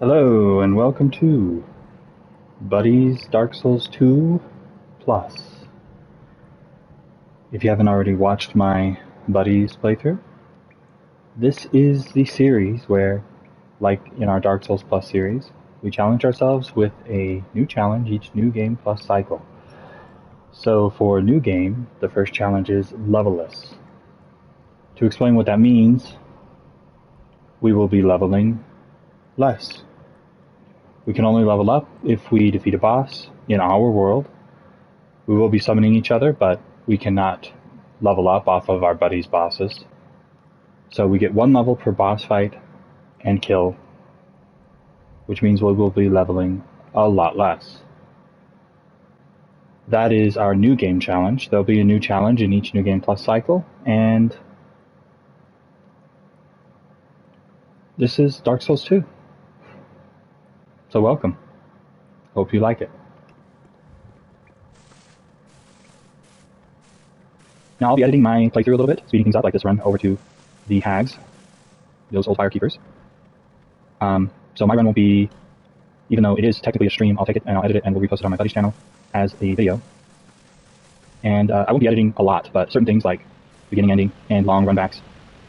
Hello and welcome to Buddy's Dark Souls 2 Plus. If you haven't already watched my Buddy's playthrough, this is the series where, like in our Dark Souls Plus series, we challenge ourselves with a new challenge each new game plus cycle. So for new game, the first challenge is levelless. To explain what that means, we will be leveling less. We can only level up if we defeat a boss in our world. We will be summoning each other, but we cannot level up off of our buddies' bosses. So we get one level per boss fight and kill, which means we will be leveling a lot less. That is our new game challenge. There'll be a new challenge in each new game plus cycle, and this is Dark Souls 2. So welcome. Hope you like it. Now I'll be editing my playthrough a little bit, speeding things up, like this run over to the hags, those old firekeepers. So my run won't be, even though it is technically a stream, I'll take it and I'll edit it and we'll repost it on my buddy's channel as a video. And I won't be editing a lot, but certain things like beginning, ending, and long runbacks. If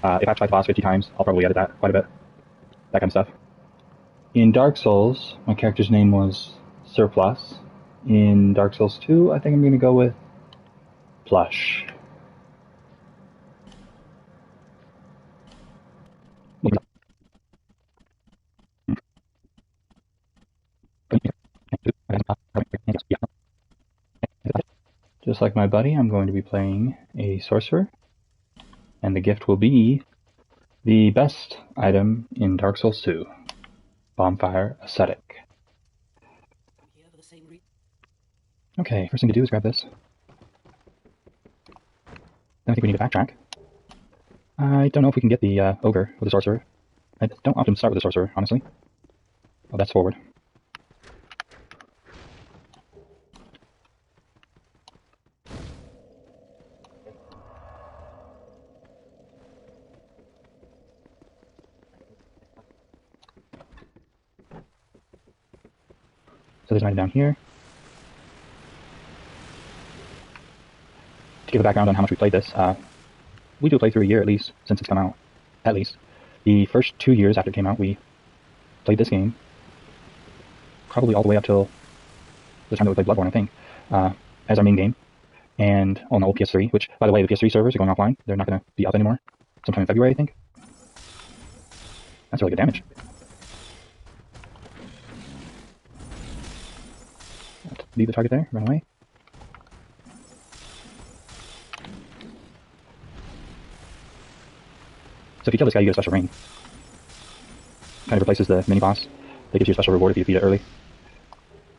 I have to fight the boss 50 times, I'll probably edit that quite a bit. That kind of stuff. In Dark Souls, my character's name was Surplus. In Dark Souls 2, I think I'm going to go with Plush. Just like my buddy, I'm going to be playing a sorcerer, and the gift will be the best item in Dark Souls 2, Bonfire Ascetic. Okay, first thing to do is grab this. Then I think we need to backtrack. I don't know if we can get the ogre with the sorcerer. I don't often start with the sorcerer, honestly. Oh, that's forward. So there's an item down here. To give a background on how much we played this, we do a playthrough a year at least since it's come out. At least. The first 2 years after it came out, we played this game. Probably all the way up till the time that we played Bloodborne, I think, as our main game. And on the old PS3, which, by the way, the PS3 servers are going offline. They're not going to be up anymore. Sometime in February, I think. That's really good damage. Leave the target there, run away. So if you kill this guy, you get a special ring. Kind of replaces the mini-boss. That gives you a special reward if you defeat it early.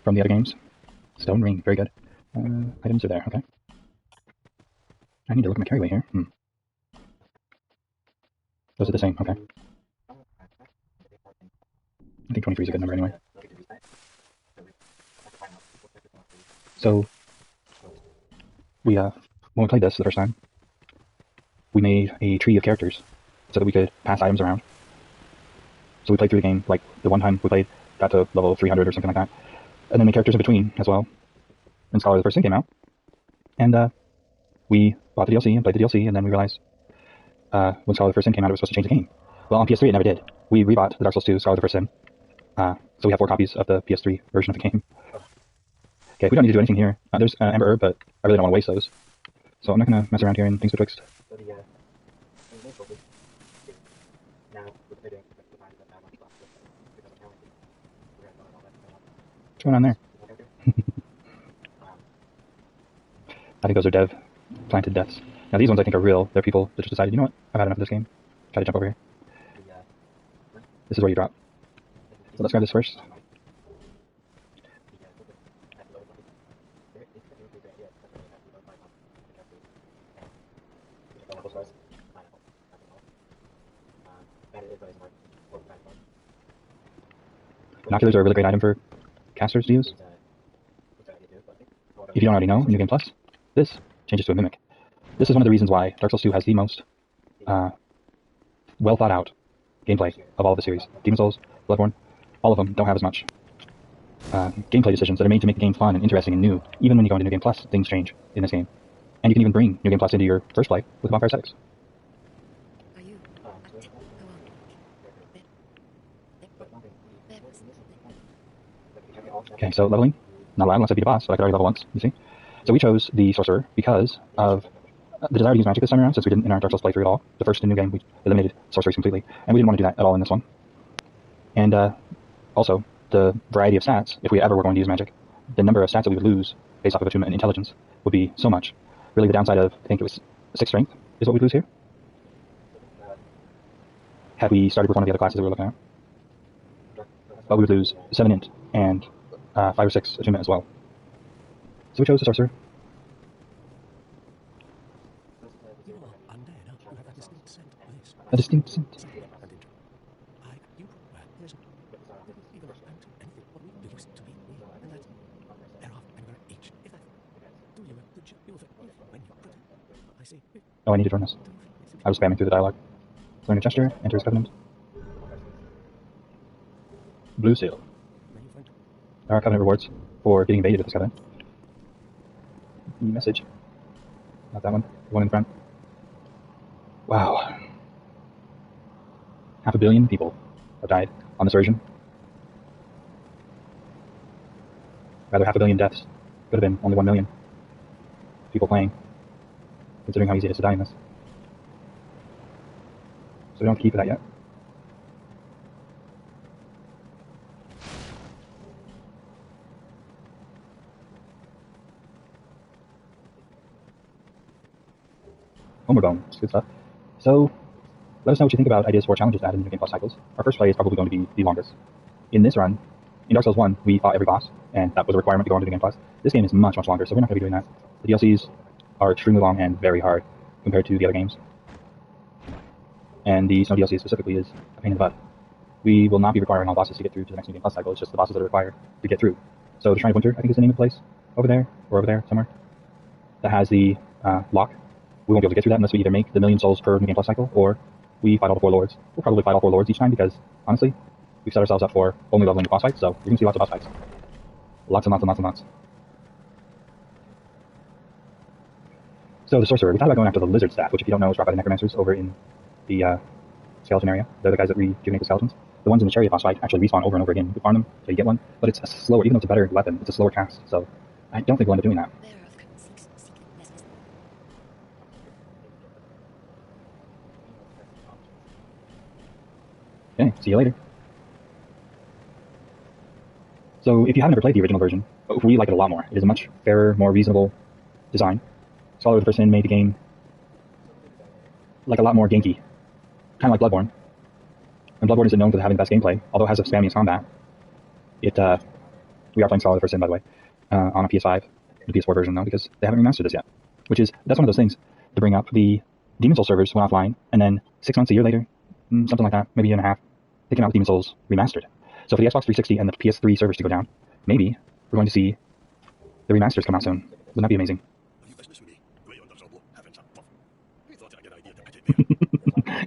From the other games. Stone ring, very good. Items are there, okay. I need to look at my carryway here. Those are the same, okay. I think 23 is a good number anyway. So, when we played this the first time, we made a tree of characters so that we could pass items around. So we played through the game, like the one time we played, got to level 300 or something like that. And then the characters in between as well. And Scholar of the First Sin came out. And we bought the DLC and played the DLC, and then we realized when Scholar of the First Sin came out, it was supposed to change the game. Well, on PS3 it never did. We rebought the Dark Souls 2 Scholar of the First Sin. So we have 4 copies of the PS3 version of the game. Okay, we don't need to do anything here. There's Amber Herb, but I really don't want to waste those. So I'm not going to mess around here in Things Betwixt. What's going on there? I think those are dev planted deaths. Now these ones I think are real. They're people that just decided, you know what, I've had enough of this game. Try to jump over here. This is where you drop. So let's grab this first. Binoculars are a really great item for casters to use. If you don't already know, in New Game Plus, this changes to a Mimic. This is one of the reasons why Dark Souls 2 has the most well thought out gameplay of all of the series. Demon Souls, Bloodborne, all of them don't have as much gameplay decisions that are made to make the game fun and interesting and new. Even when you go into New Game Plus, things change in this game. And you can even bring New Game Plus into your first play with Bonfire Settings. Okay, so leveling, not allowed unless I beat a boss, but I could already level once, you see. So we chose the Sorcerer because of the desire to use magic this time around, since we didn't in our Dark Souls playthrough at all. The first New Game, we eliminated sorceries completely, and we didn't want to do that at all in this one. And also, the variety of stats, if we ever were going to use magic, the number of stats that we would lose based off of attunement and intelligence would be so much. Really the downside of, I think it was 6 strength is what we'd lose here. Had we started with one of the other classes that we were looking at. But we would lose 7 int and 5 or 6 attunement as well. So we chose the Sorcerer. A distinct scent. Oh, I need to join this. I was spamming through the dialogue. Learn a gesture, enter his covenant. Blue seal. There are covenant rewards for getting invaded with this covenant. Message. Not that one. The one in front. Wow. 500 million people have died on this version. Rather, 500 million deaths. Could have been only 1 million people playing, considering how easy it is to die in this. So we don't have to keep that yet. Homeward Bone, good stuff. So, let us know what you think about ideas for challenges added in New Game Plus cycles. Our first play is probably going to be the longest. In this run, in Dark Souls 1, we fought every boss, and that was a requirement to go into New Game Plus. This game is much, much longer, so we're not going to be doing that. The DLCs are extremely long and very hard compared to the other games. And the Snow DLC specifically is a pain in the butt. We will not be requiring all bosses to get through to the next New Game Plus cycle, it's just the bosses that are required to get through. So the Shrine of Winter, I think is the name of the place, over there, or over there somewhere, that has the lock. We won't be able to get through that unless we either make the 1,000,000 souls per New Game Plus cycle, or we fight all the 4 lords. We'll probably fight all 4 lords each time because, honestly, we've set ourselves up for only leveling the boss fights, so you're going to see lots of boss fights. Lots and lots and lots and lots. So the Sorcerer, we thought about going after the Lizard Staff, which if you don't know is dropped by the Necromancers over in the skeleton area. They're the guys that rejuvenate the skeletons. The ones in the Chariot boss fight actually respawn over and over again. You can farm them till you get one, but it's a slower, even though it's a better weapon, it's a slower cast, so I don't think we'll end up doing that. Okay, see you later. So if you haven't ever played the original version, we like it a lot more. It is a much fairer, more reasonable design. Scholar of the First Sin made the game like a lot more ganky, kind of like Bloodborne. And Bloodborne isn't known for having the best gameplay, although it has a spammiest combat. We are playing Scholar of the First Sin, by the way, on a PS5, the PS4 version though, because they haven't remastered this yet. That's one of those things to bring up. The Demon Souls servers went offline, and then 6 months, a year later, something like that, maybe a year and a half, they came out with Demon Souls Remastered. So for the Xbox 360 and the PS3 servers to go down, maybe we're going to see the remasters come out soon. Wouldn't that be amazing?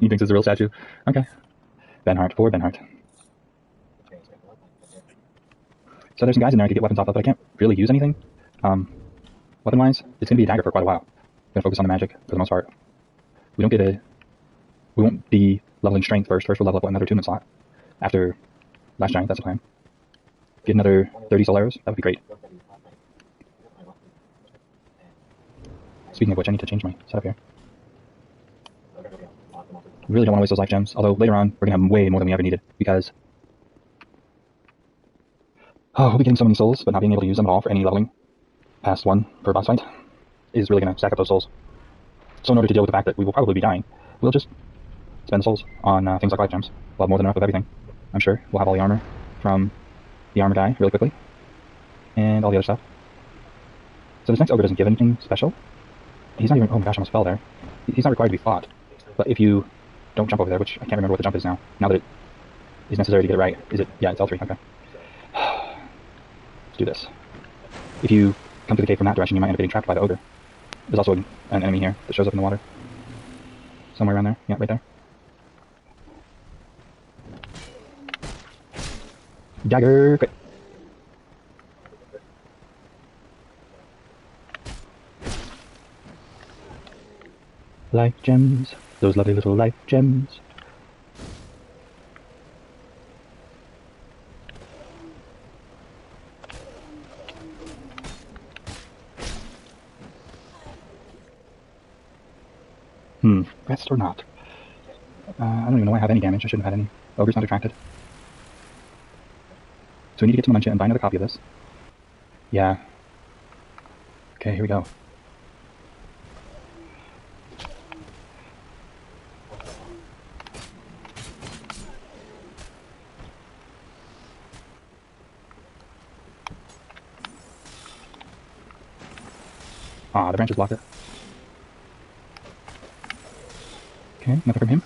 He thinks it's a real statue? Okay. Benhart, poor Benhart. So there's some guys in there I could get weapons off of, but I can't really use anything. Weapon-wise, it's going to be a dagger for quite a while. I'm going to focus on the magic for the most part. We won't be leveling strength first. First we'll level up another attunement slot. After Last Giant, that's the plan. Get another 30 soul arrows, that would be great. Speaking of which, I need to change my setup here. We really don't want to waste those life gems, although later on we're going to have way more than we ever needed, because we'll be getting so many souls, but not being able to use them at all for any leveling past 1 per boss fight is really going to stack up those souls. So in order to deal with the fact that we will probably be dying, we'll just spend the souls on things like life gems. We'll have more than enough of everything, I'm sure. We'll have all the armor from the armor guy really quickly, and all the other stuff. So this next ogre doesn't give anything special. He's not even, oh my gosh, I almost fell there. He's not required to be fought, but if you don't jump over there, which I can't remember what the jump is now that it is necessary to get it right. Is it? Yeah, it's L3, okay. Let's do this. If you come to the cave from that direction, you might end up getting trapped by the ogre. There's also an enemy here that shows up in the water. Somewhere around there. Yeah, right there. Dagger, quick. Life gems, those lovely little life gems. Rest or not? I don't even know why I have any damage. I shouldn't have had any. Ogre's not attracted. So we need to get to Mementia and buy another copy of this. Yeah. Okay, here we go. Ah, the branches blocked it. Okay, nothing from him.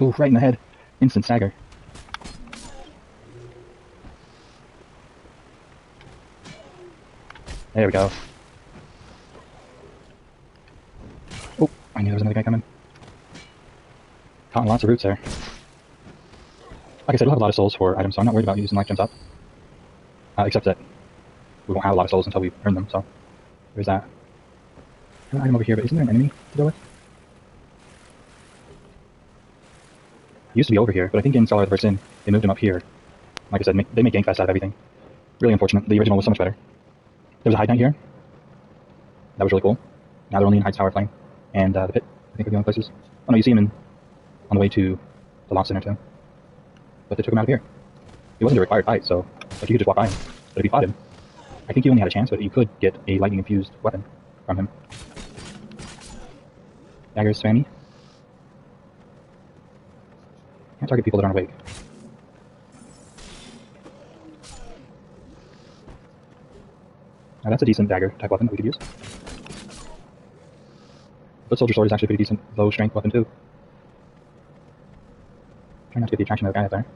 Ooh, right in the head. Instant stagger. There we go. Oh, I knew there was another guy coming. Caught lots of roots there. Like I said, we'll have a lot of souls for items, so I'm not worried about using life gems up. Except that we won't have a lot of souls until we earn them, so there's that. There's an item over here, but isn't there an enemy to deal with? He used to be over here, but I think in Scholar of the First Sin, they moved him up here. Like I said, they make Gangfest out of everything. Really unfortunate. The original was so much better. There was a Hide Knight here. That was really cool. Now they're only in Hyde's Tower Flame. And the Pit, I think, are the only places. Oh no, you see him on the way to the Lost Center too. But they took him out of here. It wasn't a required fight, so like you could just walk by him. But if you fought him, I think you only had a chance, but you could get a lightning-infused weapon from him. Daggers spammy. Can't target people that aren't awake. Now that's a decent dagger type weapon that we could use. Foot Soldier Sword is actually a pretty decent low strength weapon too. Try not to get the attraction of the guy up there.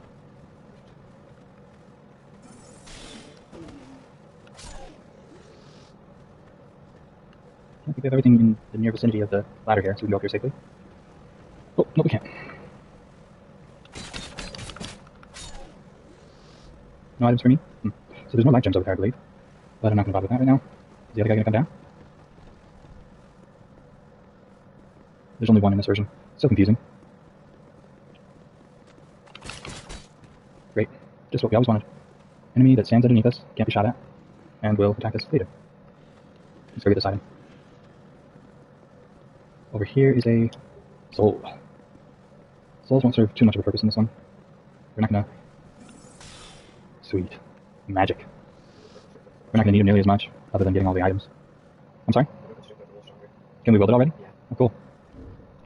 I think we have everything in the near vicinity of the ladder here, so we can go up here safely. Oh, no we can't. No items for me? So there's no life gems over there, I believe. But I'm not going to bother with that right now. Is the other guy going to come down? There's only one in this version. So confusing. Great. Just what we always wanted. Enemy that stands underneath us, can't be shot at, and will attack us later. Let's go get this item. Over here is a soul. Souls won't serve too much of a purpose in this one. We're not gonna... Sweet. Magic. We're not gonna need them nearly as much, other than getting all the items. I'm sorry? Can we wield it already? Oh, cool.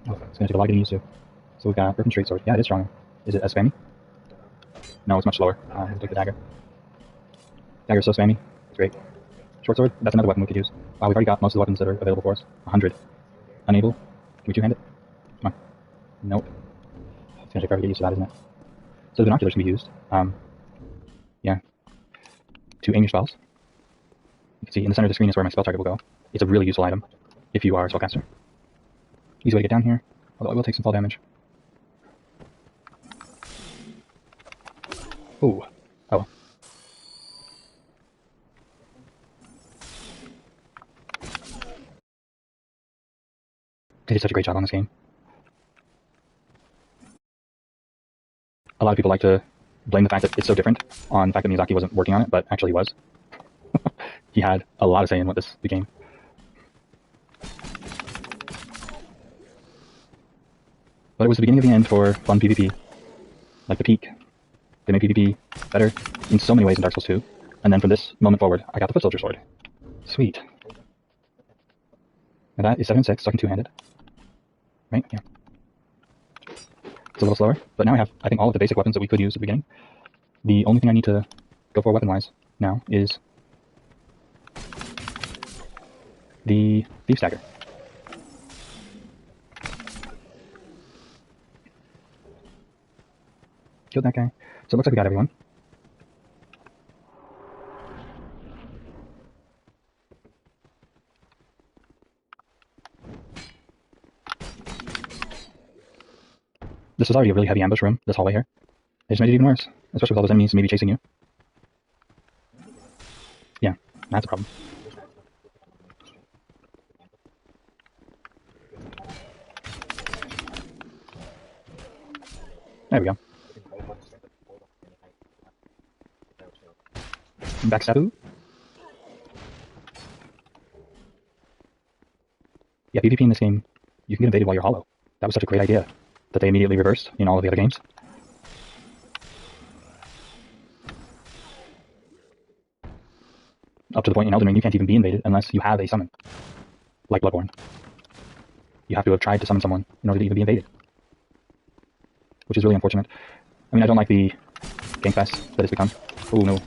Oh, it's gonna take a lot getting used to. So we've got Broken Straight Sword. Yeah, it is stronger. Is it as spammy? No, it's much slower. We'll take the dagger. Dagger's so spammy. It's great. Short sword, that's another weapon we could use. We've already got most of the weapons that are available for us. 100. Unable. Can we two-hand it? Come on. Nope. It's gonna take forever to get used to that, isn't it? So the binoculars can be used. Yeah. To aim your spells. You can see in the center of the screen is where my spell target will go. It's a really useful item if you are a spellcaster. Easy way to get down here, although I will take some fall damage. Ooh. Oh. They did such a great job on this game. A lot of people like to blame the fact that it's so different on the fact that Miyazaki wasn't working on it, but actually was. He had a lot of say in what this became. But it was the beginning of the end for fun PvP. Like the peak. They made PvP better in so many ways in Dark Souls 2. And then from this moment forward, I got the Foot Soldier Sword. Sweet. And that is 7 and 6, so I can two-hand it. Right? Yeah. It's a little slower, but now I have, I think, all of the basic weapons that we could use at the beginning. The only thing I need to go for weapon-wise now is the Thief's Dagger. Killed that guy. So it looks like we got everyone. This was already a really heavy ambush room, this hallway here. They just made it even worse. Especially with all those enemies maybe chasing you. Yeah, that's a problem. There we go. Backstaboo. Yeah, PvP in this game, you can get invaded while you're hollow. That was such a great idea that they immediately reversed in all of the other games. Up to the point in Elden Ring, you can't even be invaded unless you have a summon. Like Bloodborne. You have to have tried to summon someone in order to even be invaded. Which is really unfortunate. I mean, I don't like the gank fest that it's become. Oh no.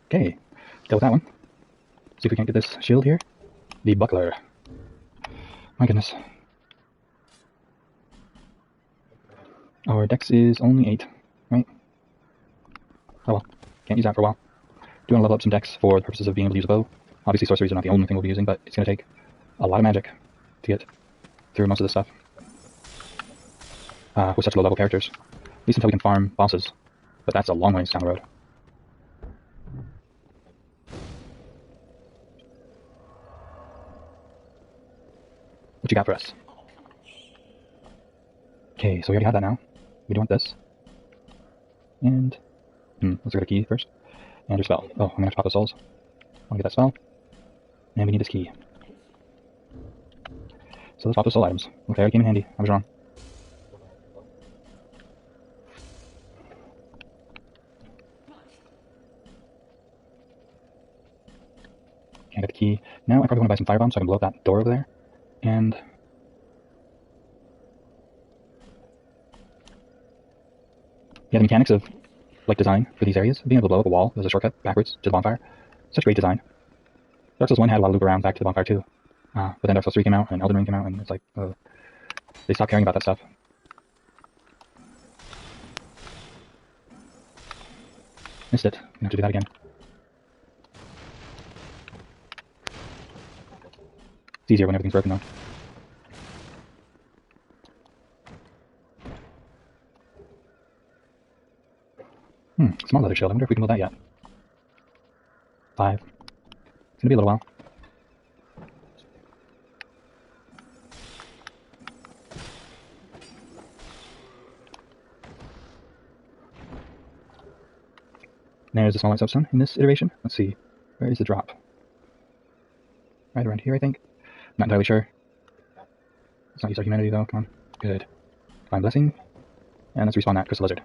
Okay, dealt with that one. See if we can't get this shield here. The buckler. My goodness. Our dex is only 8, right? Oh well, can't use that for a while. Do want to level up some dex for the purposes of being able to use a bow. Obviously sorceries are not the only thing we'll be using, but it's going to take a lot of magic to get through most of this stuff. With such low level characters. At least until we can farm bosses. But that's a long ways down the road. What you got for us? Okay, so we already have that now. We do want this. And let's get a key first. And your spell. Oh, I'm gonna have to pop the souls. I want to get that spell. And we need this key. So let's pop the soul items. Okay, it came in handy. I was wrong. Okay, I got the key. Now I probably want to buy some firebombs so I can blow up that door over there. And yeah, the mechanics of like design for these areas, being able to blow up a wall as a shortcut backwards to the bonfire, such great design. Dark Souls 1 had a lot of loop around back to the bonfire too, but then Dark Souls 3 came out and Elden Ring came out, and it's like they stopped caring about that stuff. Missed it. I'm gonna have to do that again. It's easier when everything's broken though. Small leather shield. I wonder if we can build that yet. 5. It's gonna be a little while. There's the small light soapstone in this iteration. Let's see. Where is the drop? Right around here, I think. Not entirely sure. Let's not use our humanity though. Come on. Good. Divine Blessing. And let's respawn that Crystal Lizard.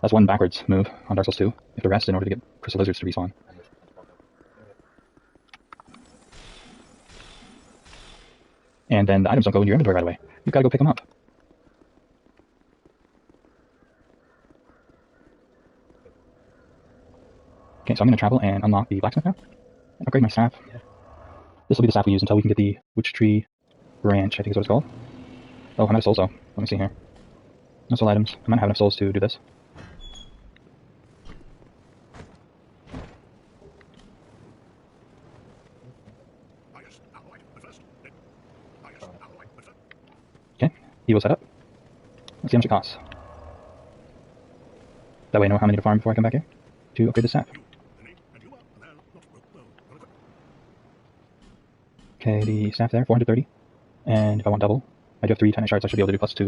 That's one backwards move on Dark Souls 2. You have to rest in order to get Crystal Lizards to respawn. And then the items don't go in your inventory right away. You've got to go pick them up. Okay, so I'm going to travel and unlock the blacksmith now. And upgrade my staff. This will be the staff we use until we can get the Witch Tree Branch, I think is what it's called. Oh, I'm out of souls though. Let me see here. No soul items. I might have enough souls to do this. Okay, he will set up. Let's see how much it costs. That way I know how many to farm before I come back here to upgrade the staff. Okay, the staff there, 430. And if I want double, I do have 3 Titanite shards, I should be able to do plus 2.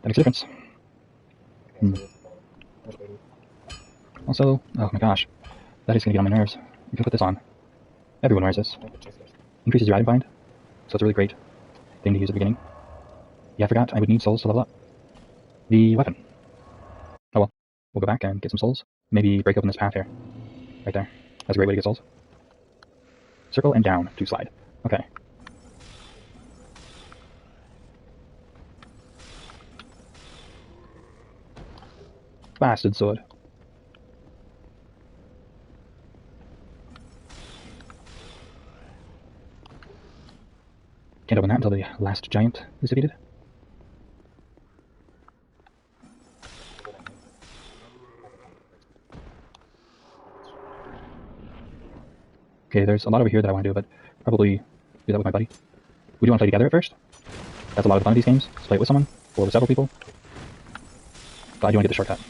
That makes a difference. Also, oh my gosh, that is going to get on my nerves. You can put this on. Everyone wears this. Increases your item bind, so it's a really great thing to use at the beginning. Yeah, I forgot I would need souls to level up the weapon. Oh well, we'll go back and get some souls. Maybe break open this path here. Right there. That's a great way to get souls. Circle and down to slide. Okay. Bastard sword. Can't open that until the last giant is defeated. Okay, there's a lot over here that I want to do, but probably do that with my buddy. We do want to play together at first. That's a lot of the fun of these games. Let's play it with someone, or with several people. But I do want to get the shortcut.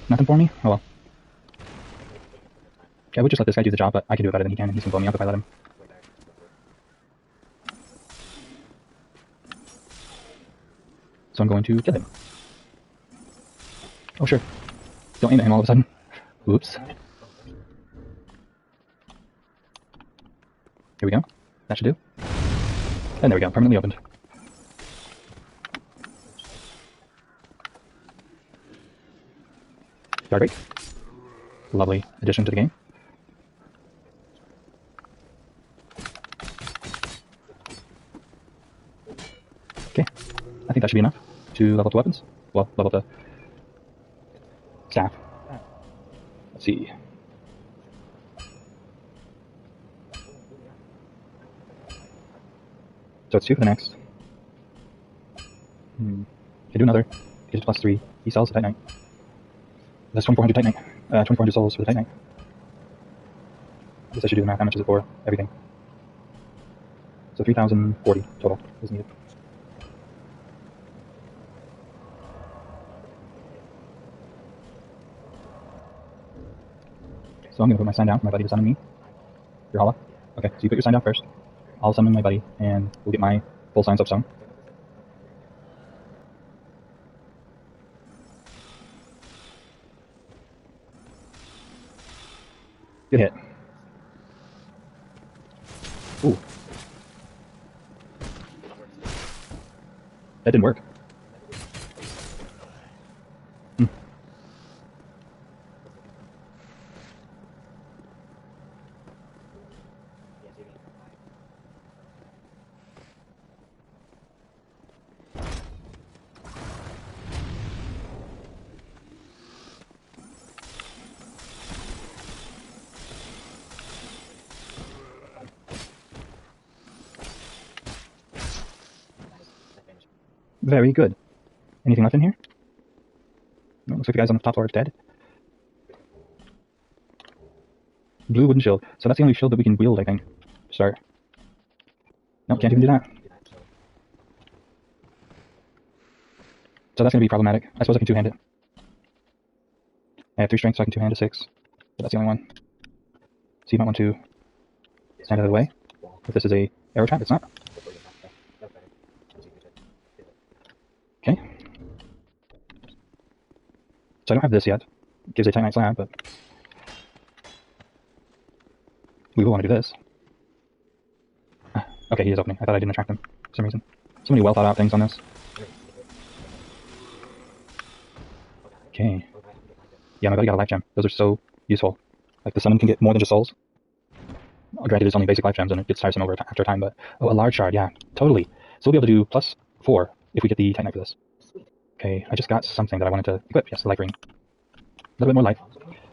Nothing for me? Oh well. Yeah, I would just let this guy do the job, but I can do it better than he can, and he's gonna blow me up if I let him. So I'm going to kill him. Oh, sure. Don't aim at him all of a sudden. Oops. Here we go. That should do. And there we go, permanently opened. Yard break. Lovely addition to the game. Okay, I think that should be enough to level up the weapons. Well, level up the staff. Let's see. So it's 2 for the next. Can do another. Get it to +3. He sells the Tight Knight. That's 2400 Tight Knight. 2400 souls for the Tight Knight. I guess I should do the math. How much is it for everything? So 3040 total is needed. So I'm going to put my sign down for my buddy to summon me. You're Hala? Okay, so you put your sign down first. I'll summon my buddy, and we'll get my full sign soapstone. Good hit. Ooh. That didn't work. Very good. Anything left in here? No, looks like the guys on the top floor are dead. Blue wooden shield. So that's the only shield that we can wield, I think. Start. Nope, can't even do that. So that's going to be problematic. I suppose I can two-hand it. I have 3 strength, so I can two-hand a 6. But that's the only one. So you might want to stand out of the way. If this is a arrow trap, it's not. Okay. So I don't have this yet. It gives a Tight Knight slab, but we will want to do this. Okay, he is opening. I thought I didn't attract him for some reason. So many well thought out things on this. Okay. Yeah, my buddy got a life gem. Those are so useful. Like, the summon can get more than just souls. Granted, it's only basic life gems and it gets tiresome after time, but... Oh, a large shard, yeah. Totally. So we'll be able to do +4 if we get the Tight Knight for this. Okay, I just got something that I wanted to equip. Yes, the life ring. A little bit more life.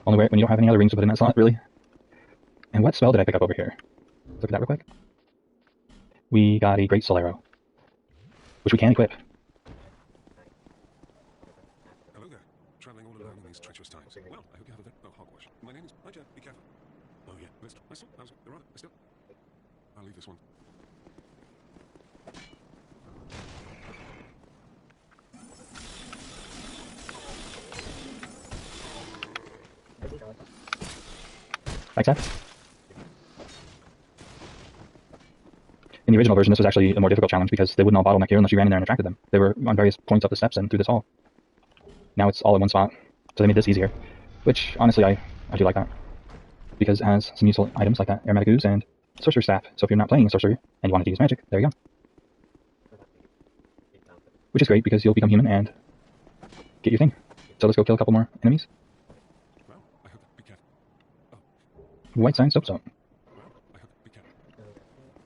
Only when you don't have any other rings to put in that slot, really. And what spell did I pick up over here? Let's look at that real quick. We got a Great Soul Arrow, which we can equip. Hello there. Traveling all alone in these treacherous times. Well, I hope you have a very... Oh, hogwash. My name is... Hi, Jeff. Be careful. Oh, yeah. I still... They're on it. I still... I'll leave this one. Like that. In the original version, this was actually a more difficult challenge because they wouldn't all bottleneck here unless you ran in there and attracted them. They were on various points up the steps and through this hall. Now it's all in one spot, so they made this easier. Which, honestly, I do like that. Because it has some useful items like that Aromatic Ooze and Sorcerer's Staff. So if you're not playing a sorcerer and you wanted to use magic, there you go. Which is great because you'll become human and get your thing. So let's go kill a couple more enemies. Well, I hope... Be careful. Oh. White Sign Soapstone. Well, I hope... Be careful.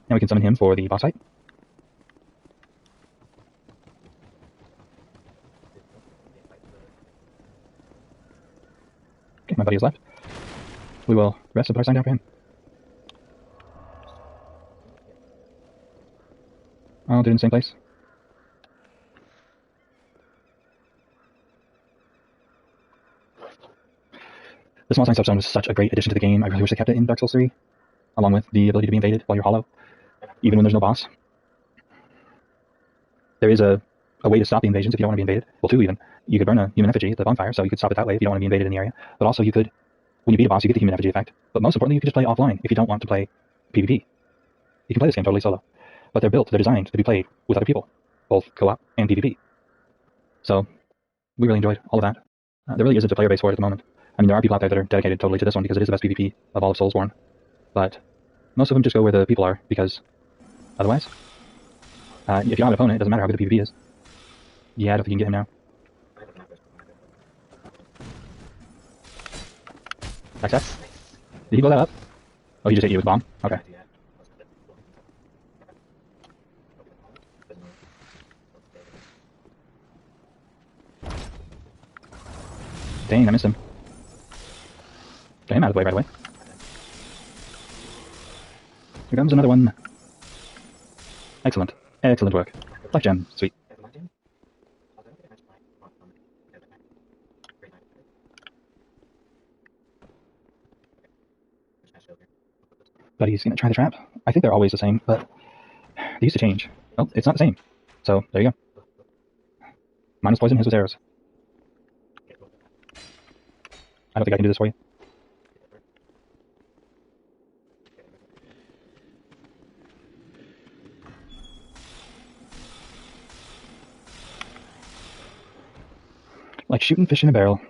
Now we can summon him for the boss fight. Okay, my buddy is left. we will rest and put our sign down for him. I'll do it in the same place. The small sign stop zone was such a great addition to the game. I really wish they kept it in Dark Souls 3, along with the ability to be invaded while you're hollow, even when there's no boss. There is a way to stop the invasions if you don't want to be invaded. Well, two even. You could burn a human effigy at the bonfire, so you could stop it that way if you don't want to be invaded in the area. But also you could, when you beat a boss, you get the human effigy effect. But most importantly, you can just play offline if you don't want to play PvP. You can play this game totally solo. But they're designed to be played with other people, both co-op and PvP. So, we really enjoyed all of that. There really isn't a player base for it at the moment. I mean, there are people out there that are dedicated totally to this one because it is the best PvP of all of Soulsborne. But most of them just go where the people are because otherwise, if you don't have an opponent, it doesn't matter how good the PvP is. Yeah, I don't think you can get him now. Access? Did he blow that up? Oh, he just hit you with a bomb? Okay. Dang, I missed him. Get him out of the way right away. Here comes another one. Excellent. Excellent work. Life gem. Sweet. But he's going to try the trap. I think they're always the same, but they used to change. Oh, it's not the same. So, there you go. Mine was poison, his was arrows. I don't think I can do this for you. Like shooting fish in a barrel.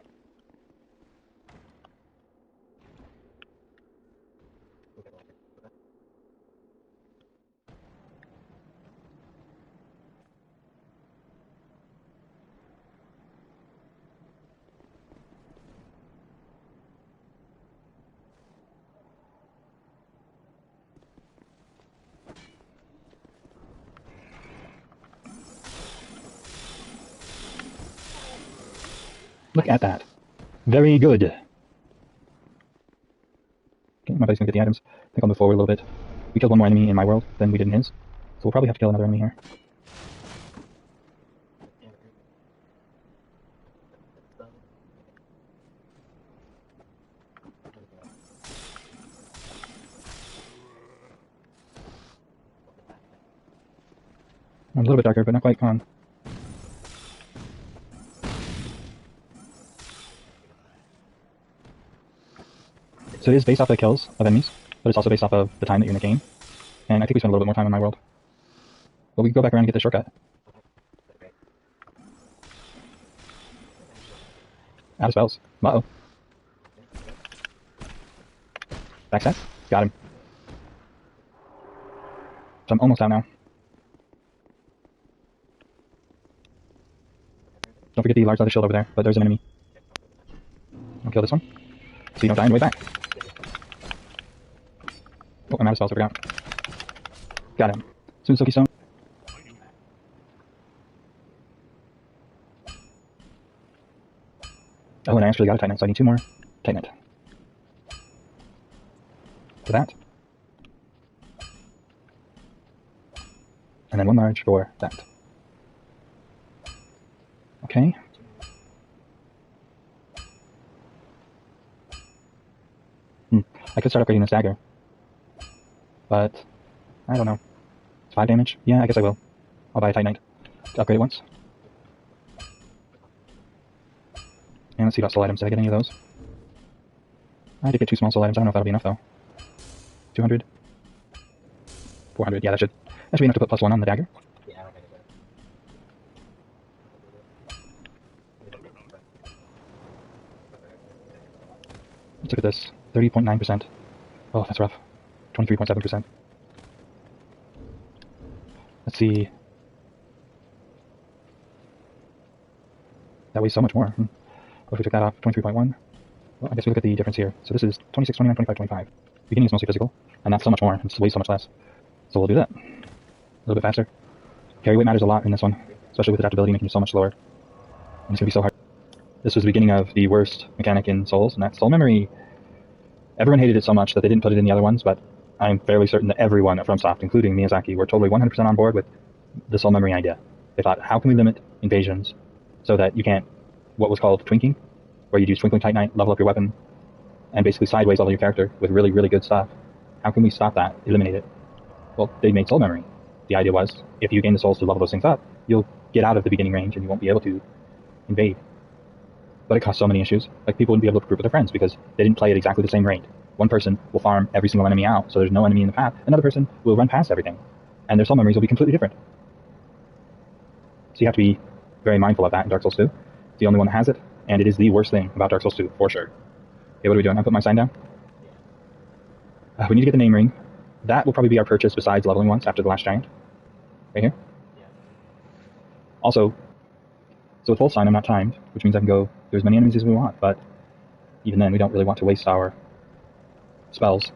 Look at that. Very good. Okay, my buddy's gonna get the items. I think I'll move forward a little bit. We killed one more enemy in my world than we did in his. So we'll probably have to kill another enemy here. I'm a little bit darker, but not quite gone. So it is based off the kills of enemies, but it's also based off of the time that you're in the game. And I think we spent a little bit more time in my world. But we can go back around and get the shortcut. Out of spells. Uh-oh. Backstab? Got him. So I'm almost out now. Don't forget the large leather shield over there, but there's an enemy. I'll kill this one, so you don't die on the way back. Oh, I'm out of spells, I forgot. Got him. Sunsoki Stone. Oh, and I actually got a Titanite, so I need 2 more Titanite. For that. And then 1 large for that. Okay. I could start upgrading this dagger. But, I don't know. It's 5 damage? Yeah, I guess I will. I'll buy a Titanite to upgrade it once. And let's see about soul items. Did I get any of those? I did get 2 small soul items. I don't know if that'll be enough, though. 200. 400. Yeah, that should be enough to put +1 on the dagger. Let's look at this. 30.9%. Oh, that's rough. 23.7%. Let's see. That weighs so much more. What if we took that off? 23.1? Well, I guess we look at the difference here. So this is 26, 29, 25, 25. Beginning is mostly physical, and that's so much more. It weighs so much less. So we'll do that. A little bit faster. Carry weight matters a lot in this one, especially with adaptability making you so much slower. And it's going to be so hard. This was the beginning of the worst mechanic in Souls, and that's soul memory. Everyone hated it so much that they didn't put it in the other ones, but I'm fairly certain that everyone at FromSoft, including Miyazaki, were totally 100% on board with the soul memory idea. They thought, how can we limit invasions so that you can't, what was called twinking, where you'd use Twinkling Titanite, level up your weapon, and basically sideways level your character with really, really good stuff. How can we stop that, eliminate it? Well, they made soul memory. The idea was, if you gain the souls to level those things up, you'll get out of the beginning range and you won't be able to invade. But it caused so many issues. Like, people wouldn't be able to group with their friends because they didn't play at exactly the same rate. One person will farm every single enemy out, so there's no enemy in the path. Another person will run past everything, and their soul memories will be completely different. So you have to be very mindful of that in Dark Souls 2. It's the only one that has it, and it is the worst thing about Dark Souls 2, for sure. Okay, what are we doing? I put my sign down. We need to get the name ring. That will probably be our purchase besides leveling once after the last giant. Right here. Also, so with full sign, I'm not timed, which means I can go through as many enemies as we want, but even then, we don't really want to waste our spells.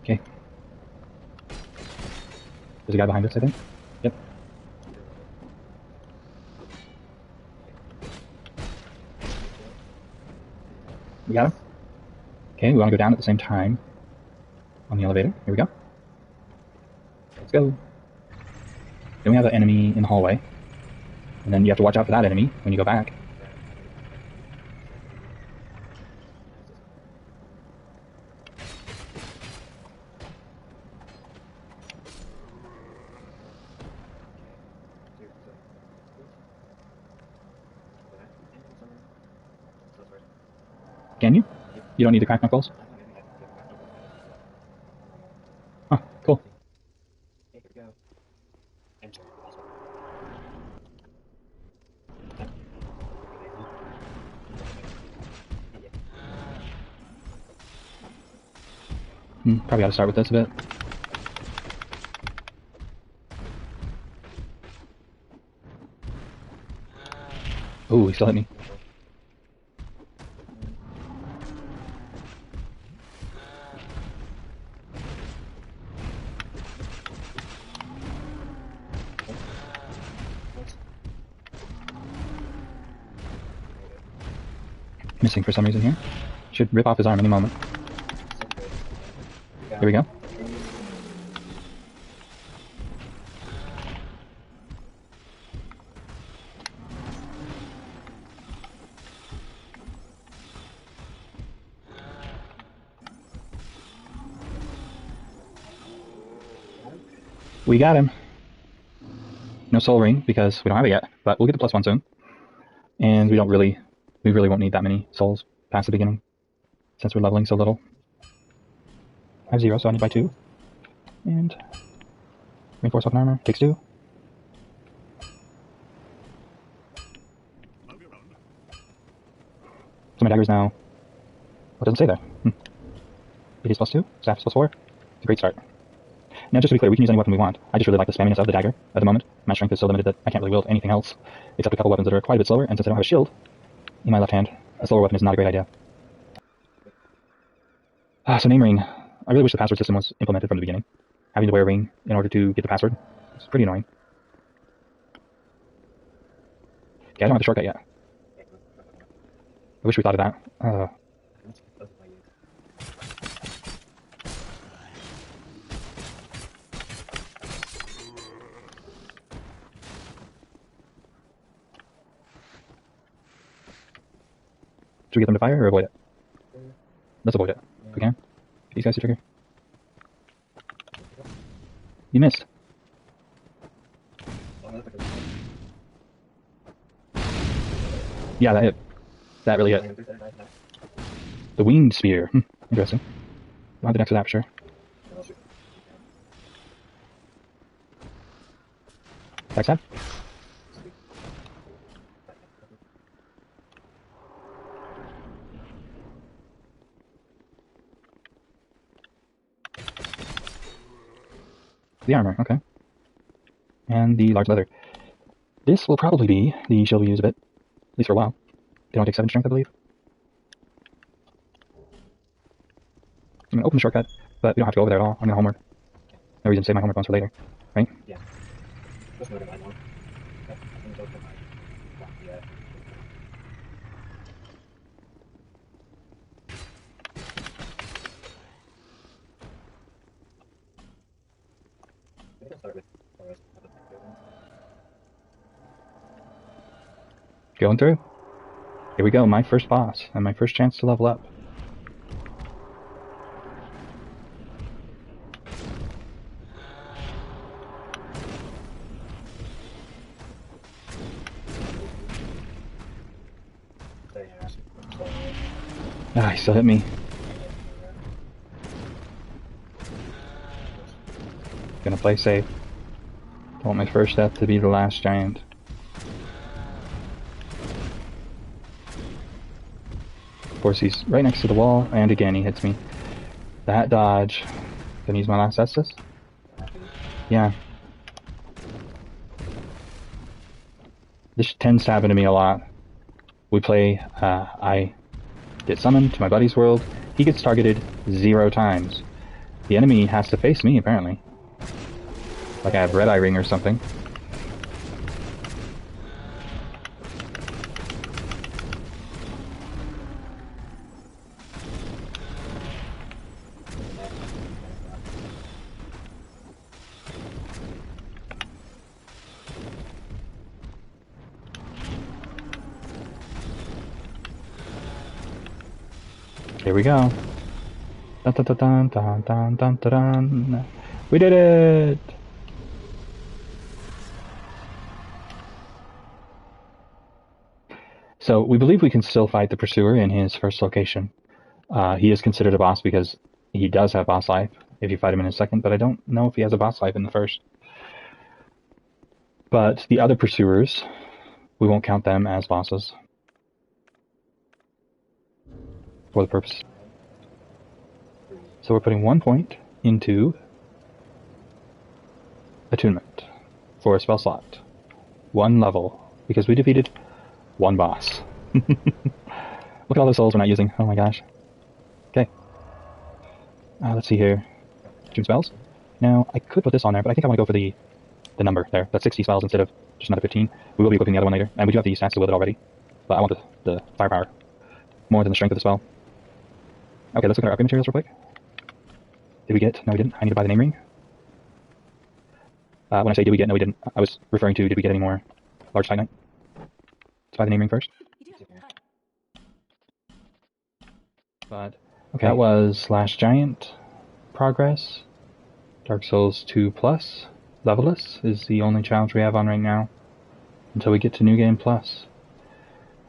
Okay. There's a guy behind us, I think. Yep. We got him. Okay, we want to go down at the same time on the elevator. Here we go. Let's go. Then we have an enemy in the hallway. And then you have to watch out for that enemy when you go back. Can you? You don't need to crack knuckles? Huh, cool. Probably ought to start with this a bit. Ooh, he still hit me. Missing for some reason here. Should rip off his arm any moment. Here we go. We got him. No soul ring because we don't have it yet, but we'll get the +1 soon. And we really won't need that many souls past the beginning since we're leveling so little. I have 0, so I need to buy 2. And reinforced weapon armor takes 2. So my dagger's now. What doesn't say there? It is +2. Staff is +4. It's a great start. Now, just to be clear, we can use any weapon we want. I just really like the spamminess of the dagger at the moment. My strength is so limited that I can't really wield anything else, except a couple weapons that are quite a bit slower, and since I don't have a shield in my left hand, a slower weapon is not a great idea. So name ring. I really wish the password system was implemented from the beginning. Having to wear a ring in order to get the password. It's pretty annoying. Okay, I don't have the shortcut yet. I wish we thought of that. Should we get them to fire or avoid it? Let's avoid it, if we can. Get these guys to trigger. You missed. Yeah, that hit. That really hit. The winged spear. Interesting. I'll have the next for that for sure. Backstab. The armor, okay. And the large leather. This will probably be the shield we use a bit, at least for a while. They don't take 7 strength, I believe. I'm gonna open the shortcut, but we don't have to go over there at all. I'm gonna homework. No reason to save my homework ones for later, right? Yeah. Going through. Here we go, my first boss, and my first chance to level up. Ah, he still hit me. Gonna play safe. Don't want my first death to be the last giant. Of course, he's right next to the wall, and again he hits me. That dodge. Gonna use my last Estus? Yeah. This tends to happen to me a lot. We play, I get summoned to my buddy's world. He gets targeted 0 times. The enemy has to face me, apparently. Like I have Red Eye Ring or something. Here we go. Dun, dun, dun, dun, dun, dun, dun, dun. We did it! So we believe we can still fight the Pursuer in his first location. He is considered a boss because he does have boss life if you fight him in his second, but I don't know if he has a boss life in the first. But the other Pursuers, we won't count them as bosses. For the purpose. So we're putting 1 point into attunement for a spell slot. 1 level, because we defeated 1 boss. Look at all the souls we're not using. Oh my gosh. Okay. Let's see here. Tune spells. Now, I could put this on there, but I think I want to go for the number there. That's 60 spells instead of just another 15. We will be equipping the other one later, and we do have the stats to wield it already. But I want the firepower more than the strength of the spell. Okay, let's look at our upgrade materials real quick. Did we get? No, we didn't. I need to buy the name ring. When I say did we get, no, we didn't. I was referring to did we get any more large Titanite? Let's buy the name ring first. But okay, that was Last Giant progress. Dark Souls 2 Plus. Levelless is the only challenge we have on right now until we get to New Game Plus.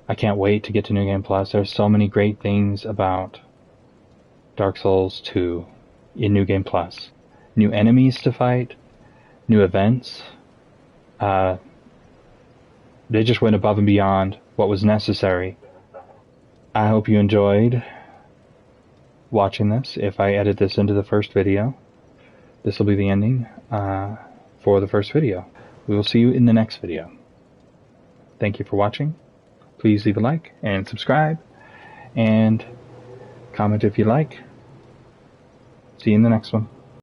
I can't wait to get to New Game Plus. There's so many great things about Dark Souls 2 in New Game Plus. New enemies to fight, new events. They just went above and beyond what was necessary. I hope you enjoyed watching this. If I edit this into the first video, this will be the ending for the first video. We will see you in the next video. Thank you for watching. Please leave a like and subscribe and comment if you like. See you in the next one.